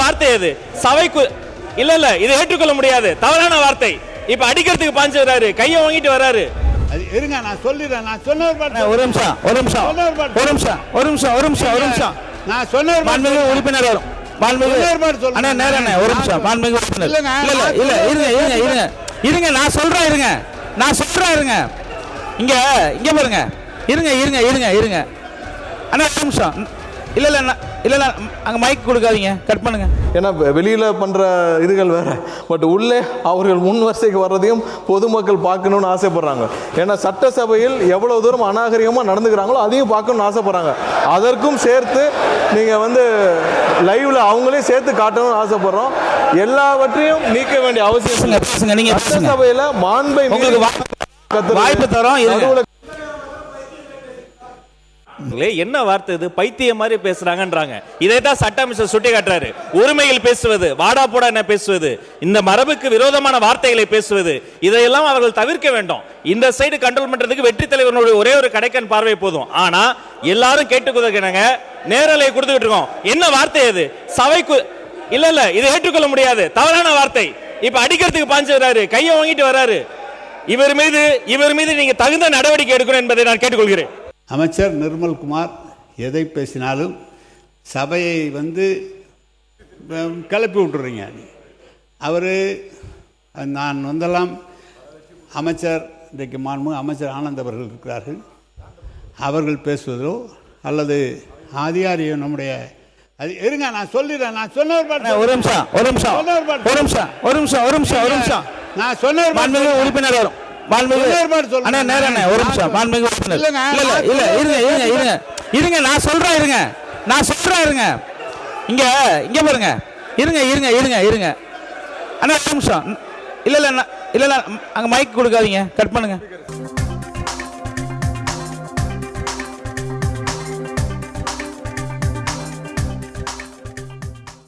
வார்த்தை அது? சபைக்கு இல்ல இல்ல, இதை ஏற்றுக்கொள்ள முடியாது, தவறான வார்த்தை. இப்ப அடிக்கிறதுக்கு பாஞ்சு வராரு, கையை வாங்கிட்டு வராரு. இருங்க, நான் சொல்லிடுறேன். நான் சொன்ன ஒரு நிமிஷம் ஒரு நிமிஷம் ஒரு நிமிஷம் ஒரு நிமிஷம் ஒரு நிமிஷம் ஒரு நிமிஷம். நான் சொன்ன மாண்புமிகு உறுப்பினர் வரும். அண்ணா நேரம் ஒரு நிமிஷம். மாண்புமிகு உறுப்பினர் இல்ல இருங்க இருங்க இருங்க இருங்க, நான் சொல்றேன் இருங்க, நான் சொல்றேன் இருங்க. இங்க இங்க பாருங்க, இருங்க இருங்க இருங்க இருங்க அண்ணா ஒரு நிமிஷம். இல்ல இல்ல இல்ல இல்ல, அங்க மைக் கொடுக்காதீங்க, கட் பண்ணுங்க. ஏன்னா வெளியில் பண்ணுற இதுகள் வேறு, பட் உள்ளே அவர்கள் முன் வரிசைக்கு வர்றதையும் பொதுமக்கள் பார்க்கணுன்னு ஆசைப்படுறாங்க. ஏன்னா சட்டசபையில் எவ்வளோ தூரம் அநாகரிகமாக நடந்துக்கிறாங்களோ அதையும் பார்க்கணுன்னு ஆசைப்படுறாங்க. அதற்கும் சேர்த்து நீங்கள் வந்து லைவில் அவங்களே சேர்த்து காட்டணும்னு ஆசைப்படுறோம். எல்லாவற்றையும் நீக்க வேண்டிய அவசியம். நீங்கள் சட்டசபையில் மாண்பை வாய்ப்பு தரோம். என்ன வார்த்தை இது? பைத்தியம் மாதிரி பேசுறாங்கன்றாங்க. இதைத்தான் சட்ட அமைச்சர் சுட்டி காட்டுறாரு. உரிமையில் பேசுவது, வாடா போடா என்ன பேசுவது, இந்த மரபுக்கு விரோதமான வார்த்தைகளை பேசுவது, இதையெல்லாம் அவர்கள் தவிர்க்க வேண்டும். இந்த சைடு கண்ட்ரோல் பண்றதுக்கு வெற்றி தலைவர்களுடைய ஒரே ஒரு கடைக்கன் பார்வை போதும். ஆனா எல்லாரும் கேட்டுக்கொள்ளுங்க, நேரலையை கொடுத்துக்கிட்டு இருக்கோம். என்ன வார்த்தை அது? சபைக்கு இல்ல இல்ல, இதை ஏற்றுக்கொள்ள முடியாது, தவறான வார்த்தை. இப்ப அடிக்கிறதுக்கு பாஞ்சு வராரு, கையை வாங்கிட்டு வராரு. இவர் மீது நீங்க தகுந்த நடவடிக்கை எடுக்கணும் என்பதை நான் கேட்டுக்கொள்கிறேன். அமைச்சர் நிர்மல்குமார் எதை பேசினாலும் சபையை கிளப்பி விட்டுறீங்க. அவர் நான் வந்தெல்லாம் அமைச்சர், இன்றைக்கு மாண்புமிகு அமைச்சர் ஆனந்த் அவர்கள் இருக்கிறார்கள், அவர்கள் பேசுவதோ அல்லது அதிகாரியோ நம்முடைய இருங்க, நான் சொல்லிடுறேன். நான் சொன்ன ஒரு நிமிஷம் ஒரு நிமிஷம் ஒரு நிமிஷம் ஒரு நிமிஷம் ஒரு நிமிஷம் ஒரு நிமிஷம். நான் சொன்ன உறுப்பினர் வரும். அண்ணா நேரம் ஒரு நிமிஷம். மாண்புமிகு உறுப்பினர் இல்ல இல்ல இருங்க இருங்க இருங்க இருங்க, நான் சொல்றேன் இருங்க, நான் சொல்றேன் இருங்க. இங்க இங்க பாருங்க, இருங்க இருங்க இருங்க இருங்க அண்ணா ஒரு நிமிஷம். இல்ல இல்ல இல்ல இல்ல, அங்க மைக் கொடுக்காதீங்க, கட் பண்ணுங்க.